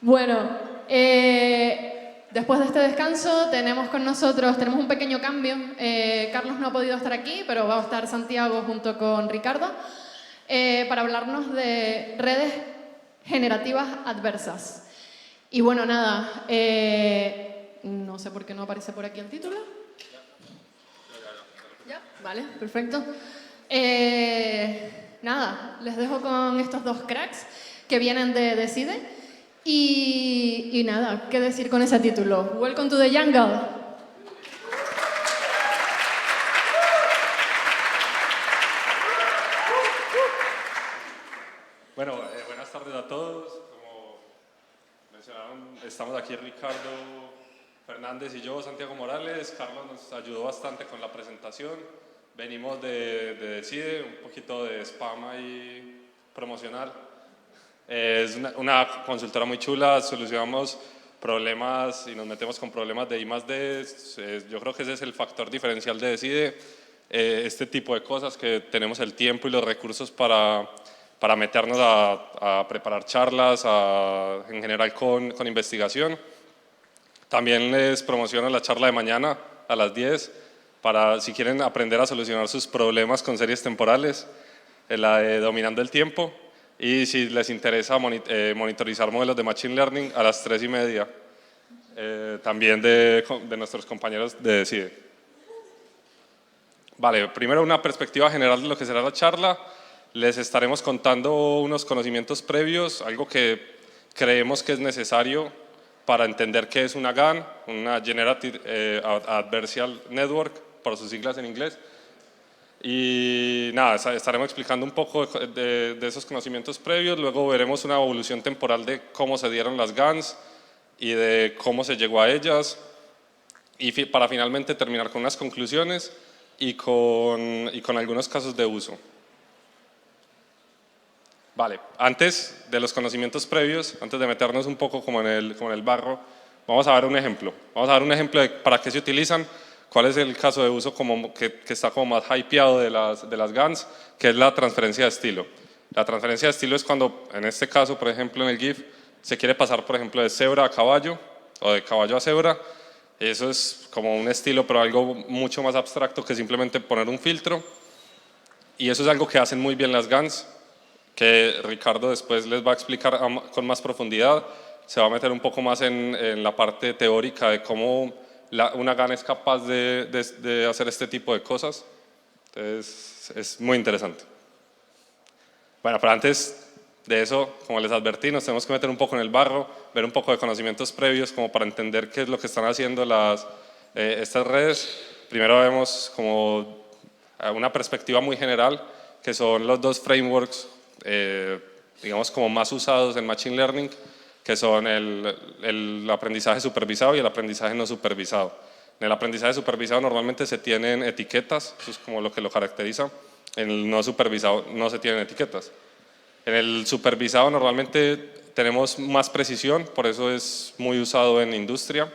Bueno, después de este descanso tenemos con nosotros, tenemos un pequeño cambio. Carlos no ha podido estar aquí, pero va a estar Santiago junto con Ricardo para hablarnos de redes generativas adversas. Y bueno, nada, no sé por qué no aparece por aquí el título. ¿Ya? Vale, perfecto. Nada, les dejo con estos dos cracks que vienen de Decide. Y nada, ¿qué decir con ese título? Welcome to the jungle. Bueno, buenas tardes a todos. Como mencionaron, estamos aquí Ricardo Fernández y yo, Santiago Morales. Carlos nos ayudó bastante con la presentación. Venimos de Decide, un poquito de spam ahí promocional. Es una consultora muy chula, solucionamos problemas y nos metemos con problemas de I+D. Yo creo que ese es el factor diferencial de Decide. Este tipo de cosas que tenemos el tiempo y los recursos para meternos a preparar charlas, en general con investigación. También les promociono la charla de mañana a las 10 para si quieren aprender a solucionar sus problemas con series temporales, la de Dominando el Tiempo. Y si les interesa monitorizar modelos de Machine Learning a las 3:30, también de nuestros compañeros de Decide. Vale, primero una perspectiva general de lo que será la charla. Les estaremos contando unos conocimientos previos, algo que creemos que es necesario para entender qué es una GAN, una Generative Adversarial Network, por sus siglas en inglés. Y nada, estaremos explicando un poco de esos conocimientos previos, luego veremos una evolución temporal de cómo se dieron las GANs y de cómo se llegó a ellas, y para finalmente terminar con unas conclusiones y con algunos casos de uso. Vale, antes de los conocimientos previos, antes de meternos un poco como en el barro, vamos a ver un ejemplo. Vamos a ver un ejemplo de para qué se utilizan, cuál es el caso de uso que está como más hypeado de las GANs, que es la transferencia de estilo. La transferencia de estilo es cuando, en este caso, por ejemplo, en el GIF, se quiere pasar, por ejemplo, de cebra a caballo o de caballo a cebra. Eso es como un estilo, pero algo mucho más abstracto que simplemente poner un filtro. Y eso es algo que hacen muy bien las GANs, que Ricardo después les va a explicar con más profundidad. Se va a meter un poco más en la parte teórica de cómo una GAN es capaz de hacer este tipo de cosas. Entonces, es muy interesante. Bueno, pero antes de eso, como les advertí, nos tenemos que meter un poco en el barro, ver un poco de conocimientos previos como para entender qué es lo que están haciendo estas redes. Primero vemos como una perspectiva muy general, que son los dos frameworks, digamos, como más usados en Machine Learning, que son el aprendizaje supervisado y el aprendizaje no supervisado. En el aprendizaje supervisado normalmente se tienen etiquetas, eso es como lo que lo caracteriza. En el no supervisado no se tienen etiquetas. En el supervisado normalmente tenemos más precisión, por eso es muy usado en industria,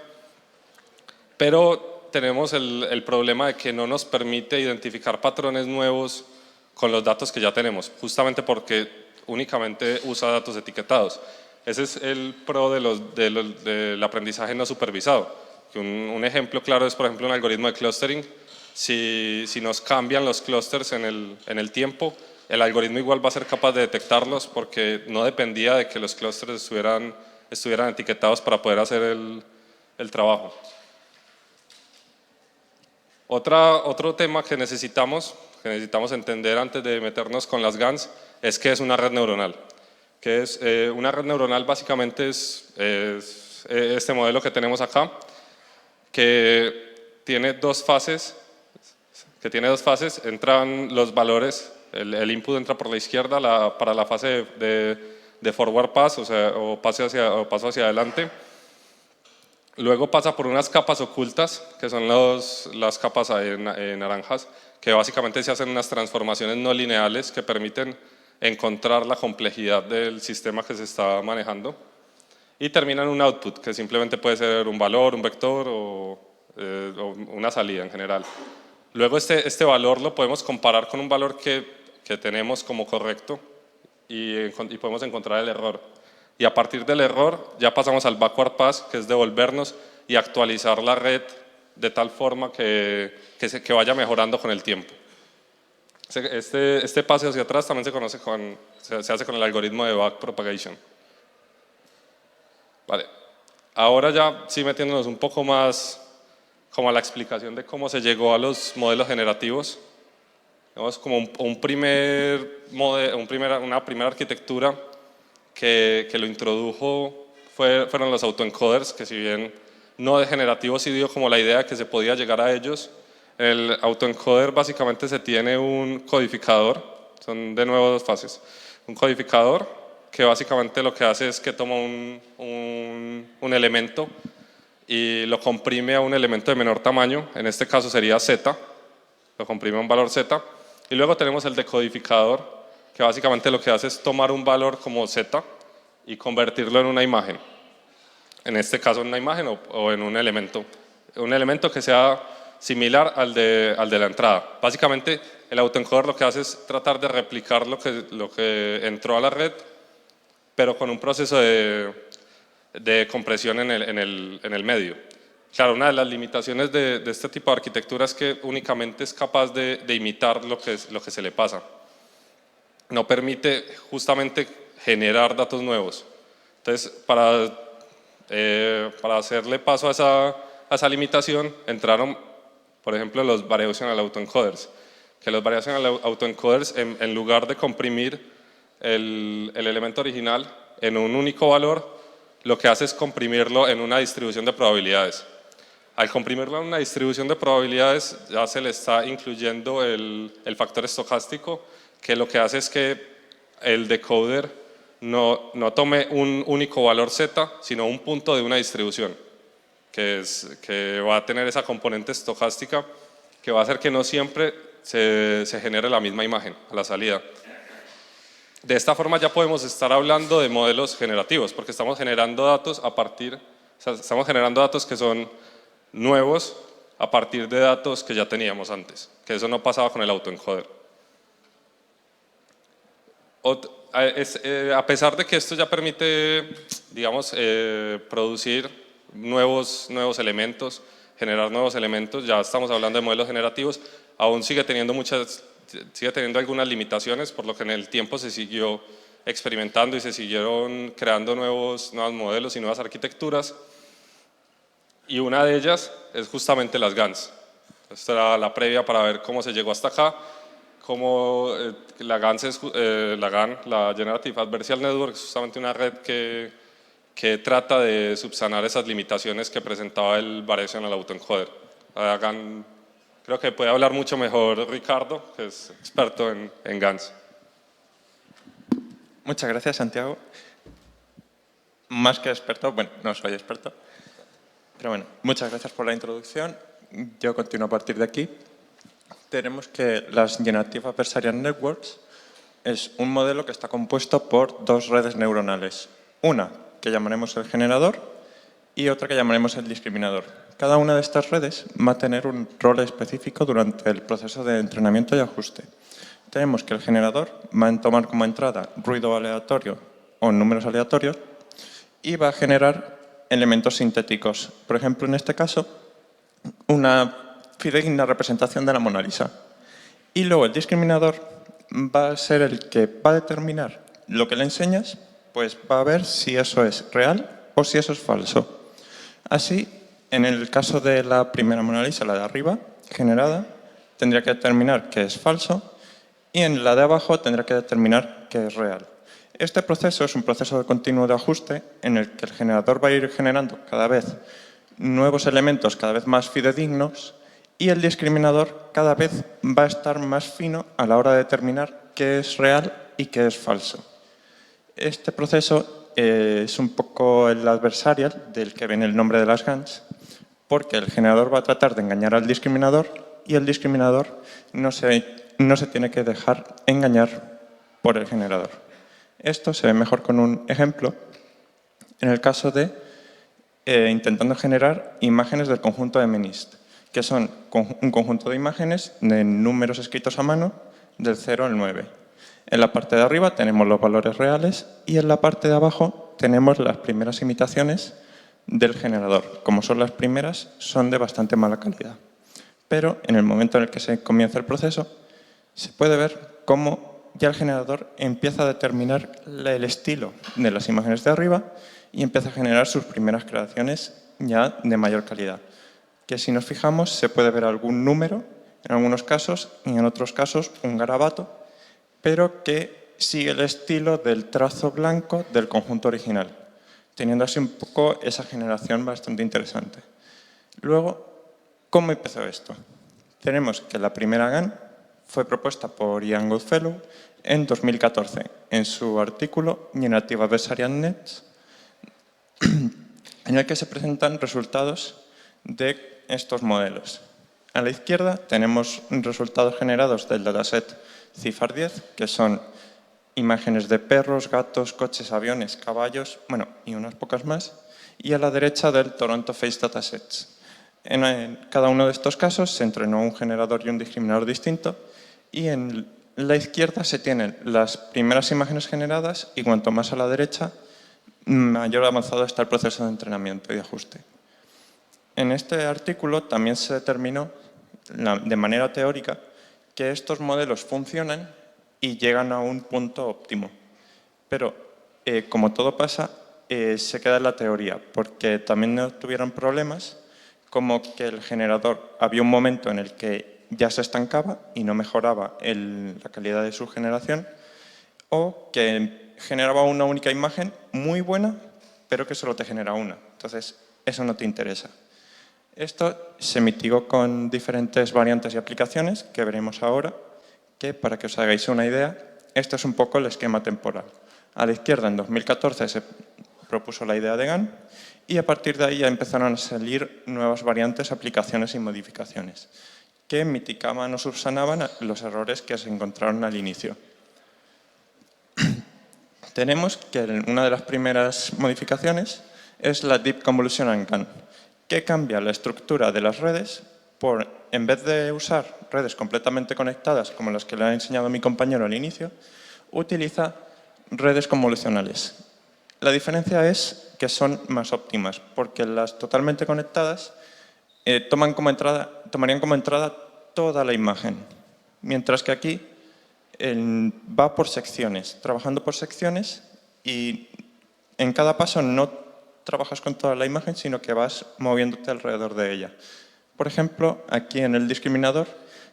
pero tenemos el problema de que no nos permite identificar patrones nuevos con los datos que ya tenemos, justamente porque únicamente usa datos etiquetados. Ese es el pro del aprendizaje no supervisado. Un ejemplo claro es, por ejemplo, un algoritmo de clustering. Si nos cambian los clusters en el tiempo, el algoritmo igual va a ser capaz de detectarlos porque no dependía de que los clusters estuvieran etiquetados para poder hacer el trabajo. Otro tema que necesitamos entender antes de meternos con las GANs es qué es una red neuronal. Una red neuronal básicamente es este modelo que tenemos acá, que tiene dos fases. Entran los valores, el input entra por la izquierda para la fase de forward pass, o paso hacia adelante. Luego pasa por unas capas ocultas, que son las capas naranjas, que básicamente se hacen unas transformaciones no lineales que permiten encontrar la complejidad del sistema que se está manejando. Y termina en un output, que simplemente puede ser un valor, un vector o una salida en general. Luego este valor lo podemos comparar con un valor que tenemos como correcto y podemos encontrar el error. Y a partir del error ya pasamos al backward pass, que es devolvernos y actualizar la red de tal forma que vaya mejorando con el tiempo. Este pase hacia atrás también se hace con el algoritmo de backpropagation. Vale. Ahora ya sí metiéndonos un poco más como a la explicación de cómo se llegó a los modelos generativos. Digamos, como una primera arquitectura que lo introdujo fueron los autoencoders, que si bien no de generativo sí dio como la idea de que se podía llegar a ellos. El autoencoder básicamente se tiene un codificador, son de nuevo dos fases. Un codificador que básicamente lo que hace es que toma un elemento y lo comprime a un elemento de menor tamaño, en este caso sería z, lo comprime a un valor z, y luego tenemos el decodificador, que básicamente lo que hace es tomar un valor como z y convertirlo en una imagen, en este caso en una imagen o en un elemento que sea similar al de la entrada. Básicamente el autoencoder lo que hace es tratar de replicar lo que entró a la red, pero con un proceso de compresión en el medio. Claro, una de las limitaciones de este tipo de arquitectura es que únicamente es capaz de imitar lo que se le pasa. No permite justamente generar datos nuevos. Entonces, para hacerle paso a esa limitación, entraron, por ejemplo, los variational autoencoders. Que los variational autoencoders, en lugar de comprimir el elemento original en un único valor, lo que hace es comprimirlo en una distribución de probabilidades. Al comprimirlo en una distribución de probabilidades ya se le está incluyendo el factor estocástico, que lo que hace es que el decoder no tome un único valor z, sino un punto de una distribución, que va a tener esa componente estocástica que va a hacer que no siempre se genere la misma imagen a la salida. De esta forma ya podemos estar hablando de modelos generativos, porque estamos generando datos estamos generando datos que son nuevos a partir de datos que ya teníamos antes, que eso no pasaba con el autoencoder. A pesar de que esto ya permite, digamos, producir nuevos elementos, generar nuevos elementos, ya estamos hablando de modelos generativos, aún sigue teniendo algunas limitaciones, por lo que en el tiempo se siguió experimentando y se siguieron creando nuevos modelos y nuevas arquitecturas, y una de ellas es justamente las GANs. Esta era la previa para ver cómo se llegó hasta acá, cómo la GAN, la Generative Adversarial Network, es justamente una red que trata de subsanar esas limitaciones que presentaba el variational autoencoder. La GAN, creo que puede hablar mucho mejor Ricardo, que es experto en GANs. Muchas gracias, Santiago. Más que experto, bueno, no soy experto, pero bueno, muchas gracias por la introducción. Yo continúo a partir de aquí. Tenemos que las Generative Adversarial Networks es un modelo que está compuesto por dos redes neuronales. Una que llamaremos el generador y otra que llamaremos el discriminador. Cada una de estas redes va a tener un rol específico durante el proceso de entrenamiento y ajuste. Tenemos que el generador va a tomar como entrada ruido aleatorio o números aleatorios y va a generar elementos sintéticos. Por ejemplo, en este caso, una fidedigna representación de la Mona Lisa. Y luego el discriminador va a ser el que va a determinar lo que le enseñas, pues va a ver si eso es real o si eso es falso. Así, en el caso de la primera Mona Lisa, la de arriba, generada, tendría que determinar que es falso y en la de abajo tendrá que determinar que es real. Este proceso es un proceso de continuo de ajuste en el que el generador va a ir generando cada vez nuevos elementos cada vez más fidedignos y el discriminador cada vez va a estar más fino a la hora de determinar qué es real y qué es falso. Este proceso es un poco el adversarial del que viene el nombre de las GANs, porque el generador va a tratar de engañar al discriminador y el discriminador no se tiene que dejar engañar por el generador. Esto se ve mejor con un ejemplo en el caso de intentando generar imágenes del conjunto de MNIST, que son un conjunto de imágenes de números escritos a mano del 0 al 9. En la parte de arriba tenemos los valores reales y en la parte de abajo luego tenemos las primeras imitaciones del generador. Como son las primeras, son de bastante mala calidad. Pero en el momento en el que se comienza el proceso, se puede ver cómo ya el generador empieza a determinar el estilo de las imágenes de arriba y empieza a generar sus primeras creaciones ya de mayor calidad. Que si nos fijamos se puede ver algún número en algunos casos y en otros casos un garabato, pero que sigue el estilo del trazo blanco del conjunto original, teniendo así un poco esa generación bastante interesante. Luego, ¿cómo empezó esto? Tenemos que la primera GAN fue propuesta por Ian Goodfellow en 2014 en su artículo Generative Adversarial Nets, en el que se presentan resultados de estos modelos. A la izquierda tenemos resultados generados del dataset CIFAR-10, que son imágenes de perros, gatos, coches, aviones, caballos, bueno, y unas pocas más. Y a la derecha del Toronto Face Datasets. En cada uno de estos casos se entrenó un generador y un discriminador distinto, y en la izquierda se tienen las primeras imágenes generadas y cuanto más a la derecha, mayor avanzado está el proceso de entrenamiento y ajuste. En este artículo también se determinó de manera teórica que estos modelos funcionan y llegan a un punto óptimo. Pero, como todo pasa, se queda en la teoría, porque también no tuvieron problemas, como que el generador había un momento en el que ya se estancaba y no mejoraba la calidad de su generación, o que generaba una única imagen muy buena, pero que solo te genera una. Entonces, eso no te interesa. Esto se mitigó con diferentes variantes y aplicaciones que veremos ahora, que para que os hagáis una idea, esto es un poco el esquema temporal. A la izquierda, en 2014, se propuso la idea de GAN y a partir de ahí ya empezaron a salir nuevas variantes, aplicaciones y modificaciones que mitigaban o subsanaban los errores que se encontraron al inicio. Tenemos que una de las primeras modificaciones es la Deep Convolutional GAN, que cambia la estructura de las redes por, en vez de usar redes completamente conectadas como las que le ha enseñado mi compañero al inicio, utiliza redes convolucionales. La diferencia es que son más óptimas, porque las totalmente conectadas tomarían como entrada toda la imagen, mientras que aquí va por secciones, trabajando por secciones y en cada paso no trabajas con toda la imagen, sino que vas moviéndote alrededor de ella. Por ejemplo, aquí en el discriminador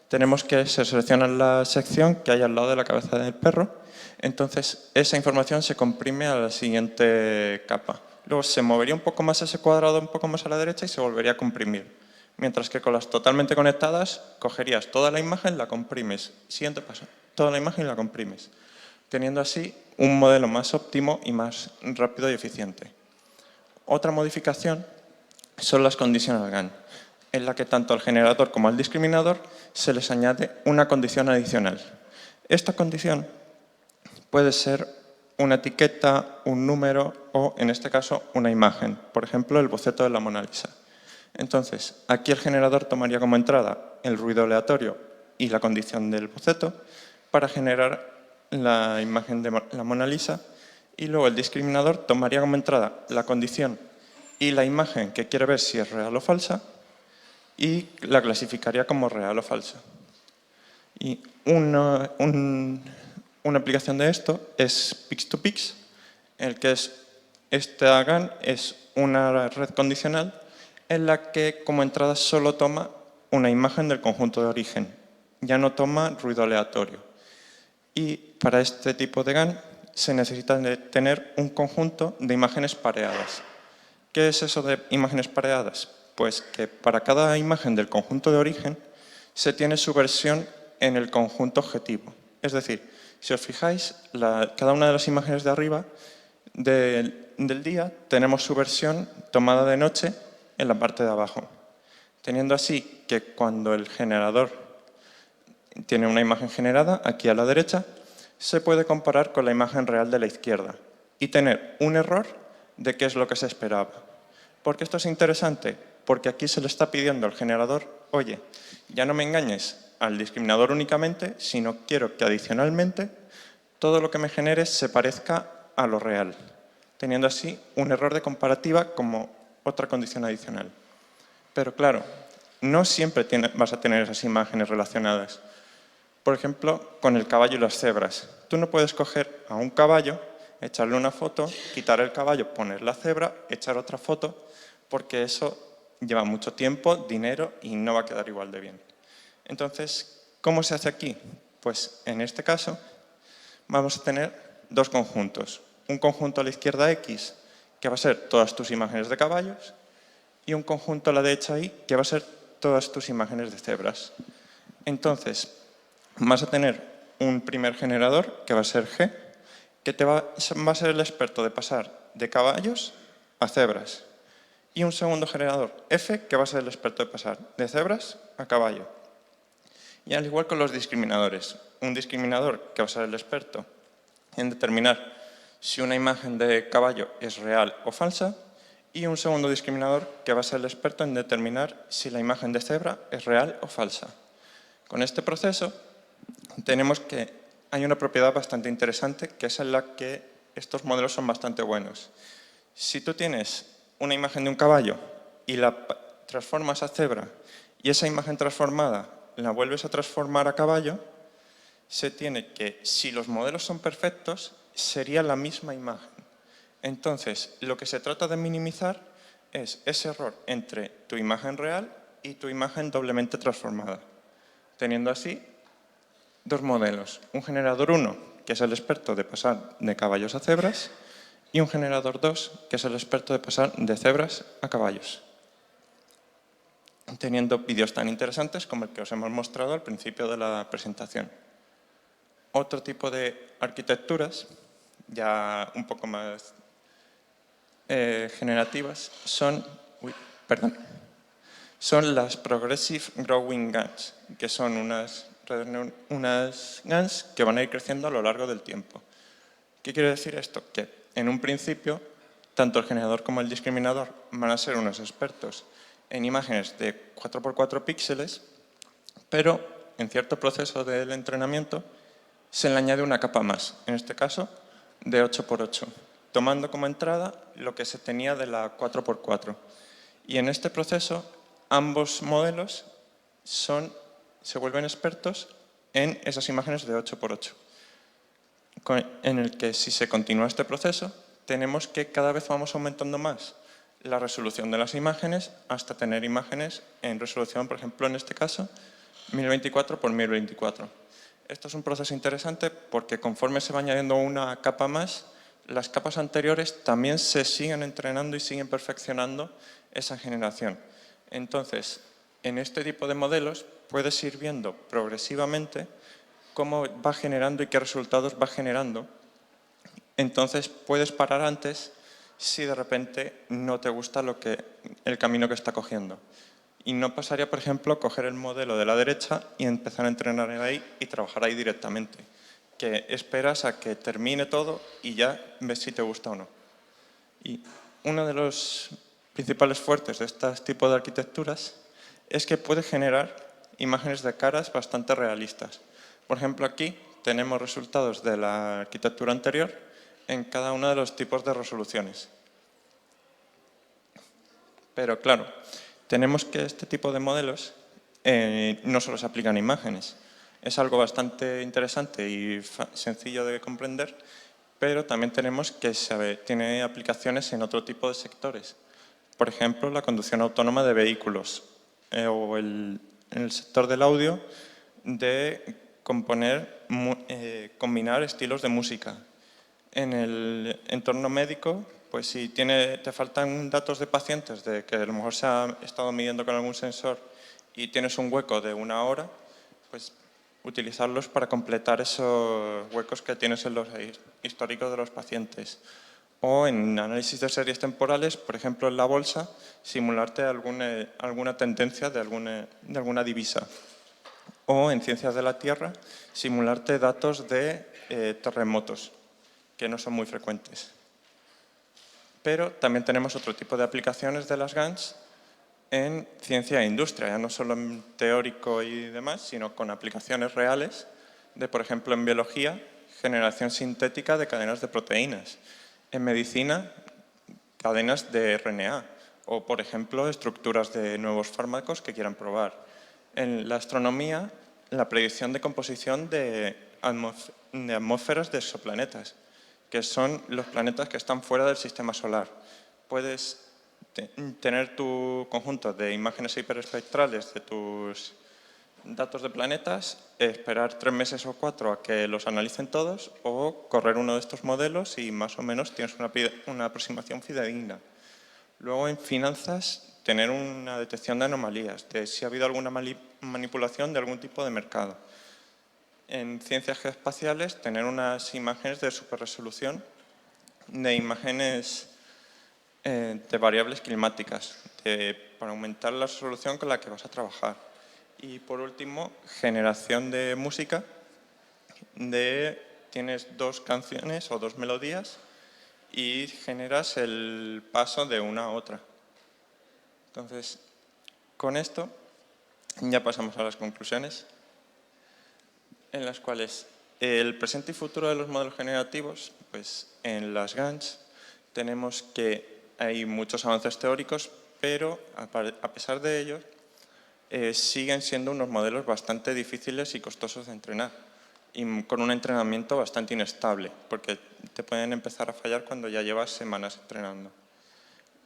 tenemos que se selecciona la sección que hay al lado de la cabeza del perro, entonces esa información se comprime a la siguiente capa. Luego se movería un poco más ese cuadrado, un poco más a la derecha y se volvería a comprimir. Mientras que con las totalmente conectadas, cogerías toda la imagen, la comprimes. Siguiente paso, toda la imagen y la comprimes, teniendo así un modelo más óptimo y más rápido y eficiente. Otra modificación son las conditional GAN, en la que tanto al generador como al discriminador se les añade una condición adicional. Esta condición puede ser una etiqueta, un número o, en este caso, una imagen. Por ejemplo, el boceto de la Mona Lisa. Entonces, aquí el generador tomaría como entrada el ruido aleatorio y la condición del boceto para generar la imagen de la Mona Lisa, y luego el discriminador tomaría como entrada la condición y la imagen que quiere ver si es real o falsa y la clasificaría como real o falsa. Y una aplicación de esto es Pix2Pix, en el que esta GAN es una red condicional en la que como entrada solo toma una imagen del conjunto de origen, ya no toma ruido aleatorio. Y para este tipo de GAN se necesita tener un conjunto de imágenes pareadas. ¿Qué es eso de imágenes pareadas? Pues que para cada imagen del conjunto de origen se tiene su versión en el conjunto objetivo. Es decir, si os fijáis, cada una de las imágenes de arriba del día tenemos su versión tomada de noche en la parte de abajo. Teniendo así que cuando el generador tiene una imagen generada, aquí a la derecha, se puede comparar con la imagen real de la izquierda y tener un error de qué es lo que se esperaba. ¿Por qué esto es interesante? Porque aquí se le está pidiendo al generador, oye, ya no me engañes al discriminador únicamente, sino quiero que adicionalmente todo lo que me generes se parezca a lo real. teniendo así un error de comparativa como otra condición adicional. Pero claro, no siempre vas a tener esas imágenes relacionadas. Por ejemplo, con el caballo y las cebras. Tú no puedes coger a un caballo, echarle una foto, quitar el caballo, poner la cebra, echar otra foto, porque eso lleva mucho tiempo, dinero y no va a quedar igual de bien. Entonces, ¿cómo se hace aquí? Pues en este caso vamos a tener dos conjuntos. Un conjunto a la izquierda X, que va a ser todas tus imágenes de caballos, y un conjunto a la derecha Y, que va a ser todas tus imágenes de cebras. Entonces, vas a tener un primer generador, que va a ser G, que va a ser el experto de pasar de caballos a cebras. Y un segundo generador, F, que va a ser el experto de pasar de cebras a caballo. Y al igual con los discriminadores, un discriminador que va a ser el experto en determinar si una imagen de caballo es real o falsa, y un segundo discriminador que va a ser el experto en determinar si la imagen de cebra es real o falsa. Con este proceso tenemos que hay una propiedad bastante interesante, que es en la que estos modelos son bastante buenos. Si tú tienes una imagen de un caballo y la transformas a cebra y esa imagen transformada la vuelves a transformar a caballo, se tiene que, si los modelos son perfectos, sería la misma imagen. Entonces, lo que se trata de minimizar es ese error entre tu imagen real y tu imagen doblemente transformada, teniendo así dos modelos. Un generador 1, que es el experto de pasar de caballos a cebras, y un generador 2, que es el experto de pasar de cebras a caballos, teniendo vídeos tan interesantes como el que os hemos mostrado al principio de la presentación. Otro tipo de arquitecturas, ya un poco más generativas, son las Progressive Growing GANs, que son unas GANs que van a ir creciendo a lo largo del tiempo. ¿Qué quiere decir esto? Que en un principio, tanto el generador como el discriminador van a ser unos expertos en imágenes de 4x4 píxeles, pero en cierto proceso del entrenamiento se le añade una capa más, en este caso de 8x8, tomando como entrada lo que se tenía de la 4x4. Y en este proceso ambos modelos se vuelven expertos en esas imágenes de 8x8. En el que si se continúa este proceso, tenemos que cada vez vamos aumentando más la resolución de las imágenes hasta tener imágenes en resolución, por ejemplo, en este caso, 1024 por 1024. Esto es un proceso interesante porque conforme se va añadiendo una capa más, las capas anteriores también se siguen entrenando y siguen perfeccionando esa generación. Entonces, en este tipo de modelos puedes ir viendo progresivamente cómo va generando y qué resultados va generando. Entonces puedes parar antes si de repente no te gusta el camino que está cogiendo. Y no pasaría, por ejemplo, coger el modelo de la derecha y empezar a entrenar ahí y trabajar ahí directamente. Que esperas a que termine todo y ya ves si te gusta o no. Y uno de los principales fuertes de este tipo de arquitecturas es que puede generar imágenes de caras bastante realistas. Por ejemplo, aquí tenemos resultados de la arquitectura anterior en cada uno de los tipos de resoluciones. Pero claro, tenemos que este tipo de modelos no solo se aplican a imágenes. Es algo bastante interesante y sencillo de comprender, pero también tenemos que tiene aplicaciones en otro tipo de sectores. Por ejemplo, la conducción autónoma de vehículos o en el sector del audio de combinar estilos de música. En el entorno médico, pues si te faltan datos de pacientes de que a lo mejor se ha estado midiendo con algún sensor y tienes un hueco de 1 hora, pues utilizarlos para completar esos huecos que tienes en los históricos de los pacientes. O en análisis de series temporales, por ejemplo en la bolsa, simularte alguna tendencia de alguna divisa. O en ciencias de la Tierra, simularte datos de terremotos, que no son muy frecuentes. Pero también tenemos otro tipo de aplicaciones de las GANs en ciencia e industria, ya no solo en teórico y demás, sino con aplicaciones reales de, por ejemplo, en biología, generación sintética de cadenas de proteínas. En medicina, cadenas de RNA o, por ejemplo, estructuras de nuevos fármacos que quieran probar. En la astronomía, la predicción de composición de atmósferas de exoplanetas, que son los planetas que están fuera del sistema solar. Puedes tener tu conjunto de imágenes hiperespectrales de tus datos de planetas, esperar 3 meses o 4 a que los analicen todos o correr uno de estos modelos y más o menos tienes una aproximación fidedigna. Luego, en finanzas, tener una detección de anomalías, de si ha habido alguna manipulación de algún tipo de mercado. En ciencias geoespaciales, tener unas imágenes de superresolución, de imágenes de variables climáticas, para aumentar la resolución con la que vas a trabajar. Y por último, generación de música, tienes 2 canciones o 2 melodías y generas el paso de una a otra. Entonces, con esto ya pasamos a las conclusiones, en las cuales el presente y futuro de los modelos generativos, pues en las GANs tenemos que hay muchos avances teóricos, pero a pesar de ello, siguen siendo unos modelos bastante difíciles y costosos de entrenar y con un entrenamiento bastante inestable, porque te pueden empezar a fallar cuando ya llevas semanas entrenando.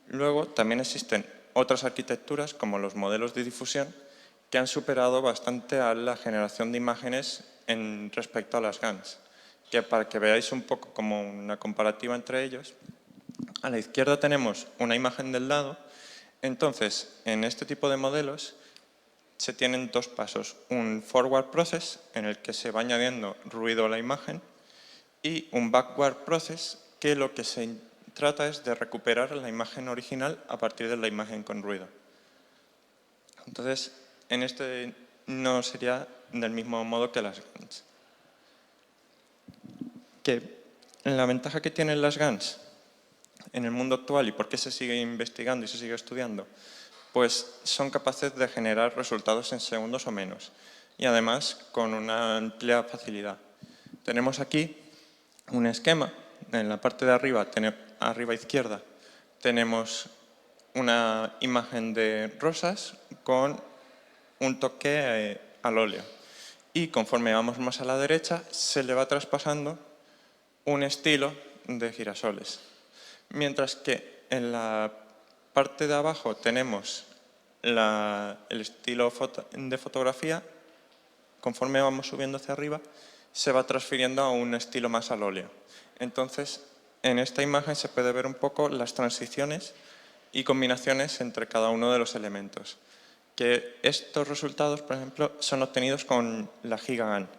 Luego también existen otras arquitecturas, como los modelos de difusión, que han superado bastante a la generación de imágenes respecto a las GANs, que para que veáis un poco como una comparativa entre ellos, a la izquierda tenemos una imagen del lado. Entonces, en este tipo de modelos se tienen 2 pasos, un forward process en el que se va añadiendo ruido a la imagen y un backward process que lo que se trata es de recuperar la imagen original a partir de la imagen con ruido. Entonces, en este no sería del mismo modo que las GANs. La ventaja que tienen las GANs en el mundo actual y por qué se sigue investigando y se sigue estudiando, pues son capaces de generar resultados en segundos o menos y además con una amplia facilidad. Tenemos aquí un esquema. En la parte de arriba izquierda, tenemos una imagen de rosas con un toque al óleo. Y conforme vamos más a la derecha, se le va traspasando un estilo de girasoles. Mientras que en la parte de abajo tenemos el estilo de fotografía, conforme vamos subiendo hacia arriba, se va transfiriendo a un estilo más al óleo. Entonces, en esta imagen se puede ver un poco las transiciones y combinaciones entre cada uno de los elementos. Que estos resultados, por ejemplo, son obtenidos con la GigaGAN,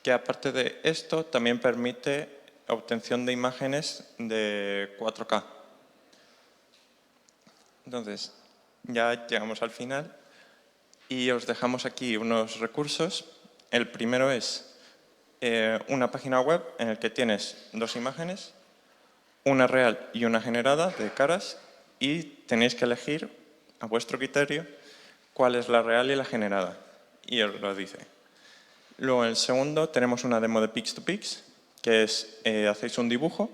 que aparte de esto también permite obtención de imágenes de 4K. Entonces, ya llegamos al final y os dejamos aquí unos recursos. El primero es una página web en la que tienes 2 imágenes, una real y una generada de caras, y tenéis que elegir a vuestro criterio cuál es la real y la generada, y os lo dice. Luego, en el segundo, tenemos una demo de Pix2Pix, que es, hacéis un dibujo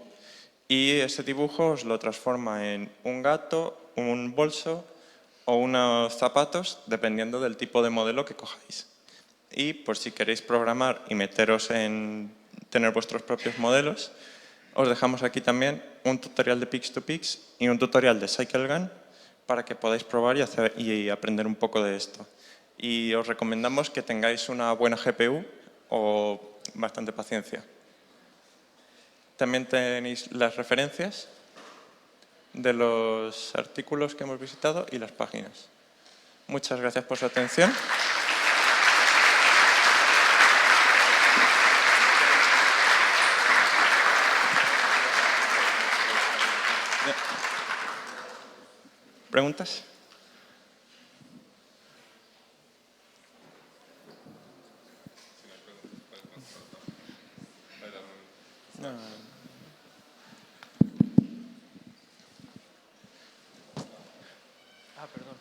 y ese dibujo os lo transforma en un gato, un bolso o unos zapatos, dependiendo del tipo de modelo que cojáis. Y por si queréis programar y meteros en tener vuestros propios modelos, os dejamos aquí también un tutorial de Pix2Pix y un tutorial de CycleGAN para que podáis probar y aprender un poco de esto. Y os recomendamos que tengáis una buena GPU o bastante paciencia. También tenéis las referencias de los artículos que hemos visitado y las páginas. Muchas gracias por su atención. ¿Preguntas? Perdón.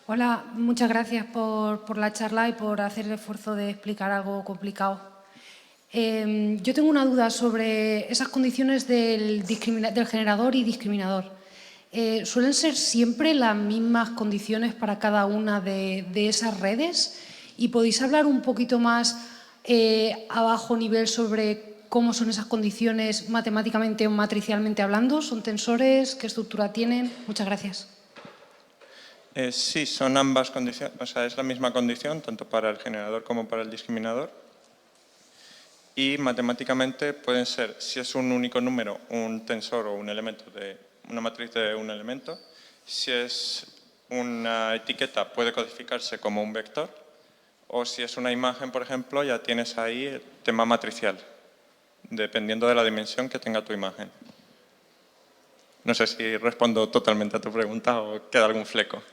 Hola, muchas gracias por la charla y por hacer el esfuerzo de explicar algo complicado. Yo tengo una duda sobre esas condiciones del generador y discriminador. ¿Suelen ser siempre las mismas condiciones para cada una de esas redes? ¿Y podéis hablar un poquito más a bajo nivel sobre cómo son esas condiciones matemáticamente o matricialmente hablando? ¿Son tensores? ¿Qué estructura tienen? Muchas gracias. Sí, son ambas condiciones, o sea, es la misma condición, tanto para el generador como para el discriminador. Y matemáticamente pueden ser, si es un único número, un tensor o un elemento de una matriz de un elemento. Si es una etiqueta, puede codificarse como un vector. O si es una imagen, por ejemplo, ya tienes ahí el tema matricial, dependiendo de la dimensión que tenga tu imagen. No sé si respondo totalmente a tu pregunta o queda algún fleco.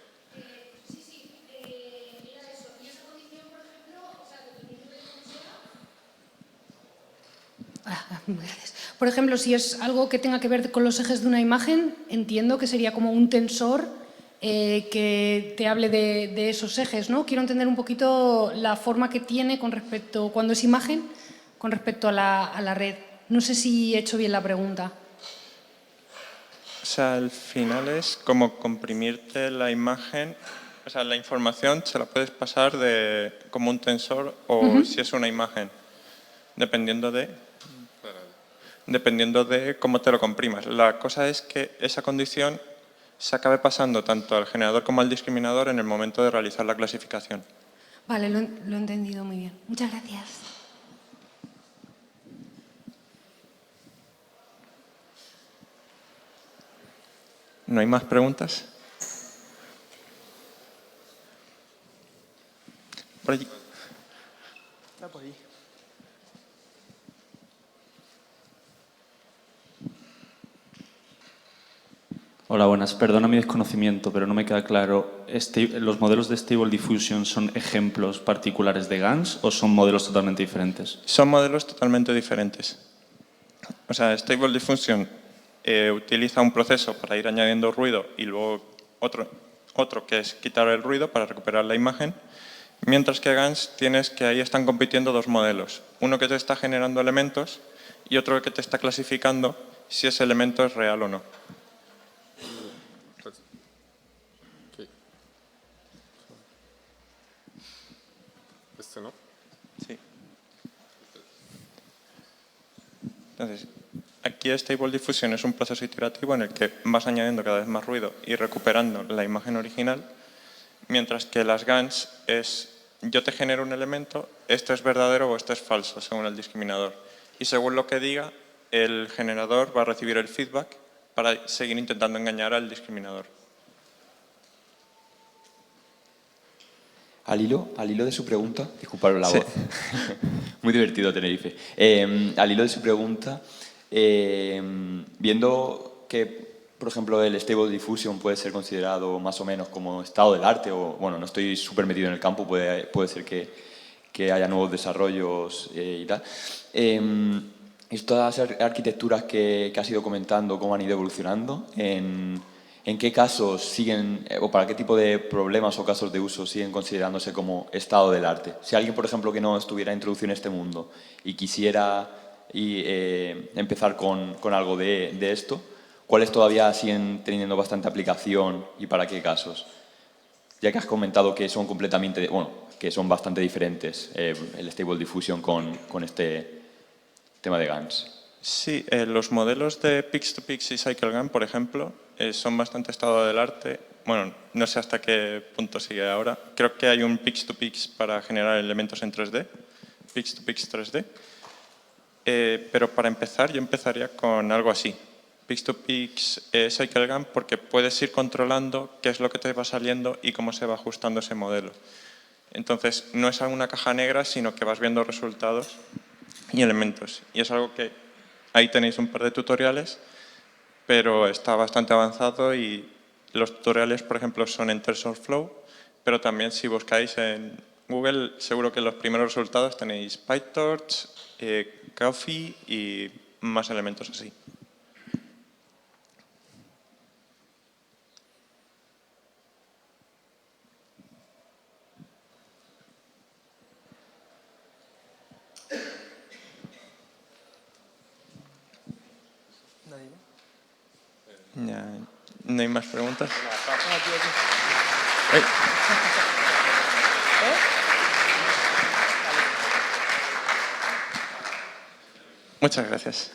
Gracias. Por ejemplo, si es algo que tenga que ver con los ejes de una imagen, entiendo que sería como un tensor que te hable de esos ejes, ¿no? Quiero entender un poquito la forma que tiene con respecto, cuando es imagen, con respecto a la red. No sé si he hecho bien la pregunta. O sea, al final es como comprimirte la imagen, o sea, la información se la puedes pasar como un tensor o si es una imagen, dependiendo de cómo te lo comprimas. La cosa es que esa condición se acabe pasando tanto al generador como al discriminador en el momento de realizar la clasificación. Vale, lo he entendido muy bien. Muchas gracias. ¿No hay más preguntas? Por allí. Está por allí. Hola, buenas. Perdona mi desconocimiento, pero no me queda claro. ¿Los modelos de Stable Diffusion son ejemplos particulares de GANs o son modelos totalmente diferentes? Son modelos totalmente diferentes. O sea, Stable Diffusion utiliza un proceso para ir añadiendo ruido y luego otro que es quitar el ruido para recuperar la imagen, mientras que GANs tienes que ahí están compitiendo dos modelos. Uno que te está generando elementos y otro que te está clasificando si ese elemento es real o no. Este no. Sí. Entonces, aquí Stable Diffusion es un proceso iterativo en el que vas añadiendo cada vez más ruido y recuperando la imagen original, mientras que las GANs es yo te genero un elemento, esto es verdadero o esto es falso, según el discriminador. Y según lo que diga, el generador va a recibir el feedback para seguir intentando engañar al discriminador. Al hilo de su pregunta, disculpad la Sí. voz, muy divertido Tenerife. Al hilo de su pregunta, viendo que, por ejemplo, el Stable Diffusion puede ser considerado más o menos como estado del arte, o bueno, no estoy súper metido en el campo, puede ser que haya nuevos desarrollos y tal. Estas arquitecturas que has ido comentando, cómo han ido evolucionando, ¿en qué casos siguen, o para qué tipo de problemas o casos de uso siguen considerándose como estado del arte? Si alguien, por ejemplo, que no estuviera introducido en este mundo y quisiera empezar con algo de esto, ¿cuáles todavía siguen teniendo bastante aplicación y para qué casos? Ya que has comentado que son completamente, bueno, que son bastante diferentes el Stable Diffusion con este tema de GANs. Sí, los modelos de Pix2Pix y CycleGAN, por ejemplo, son bastante estado del arte. Bueno, no sé hasta qué punto sigue ahora. Creo que hay un Pix2Pix para generar elementos en 3D, Pix2Pix 3D. Pero para empezar, yo empezaría con algo así. Pix2Pix CycleGAN, porque puedes ir controlando qué es lo que te va saliendo y cómo se va ajustando ese modelo. Entonces, no es una caja negra, sino que vas viendo resultados y elementos. Y es algo que ahí tenéis un par de tutoriales, pero está bastante avanzado y los tutoriales, por ejemplo, son en TensorFlow, pero también si buscáis en Google, seguro que en los primeros resultados tenéis PyTorch, Coffee y más elementos así. Ya, ¿no hay más preguntas? Muchas gracias.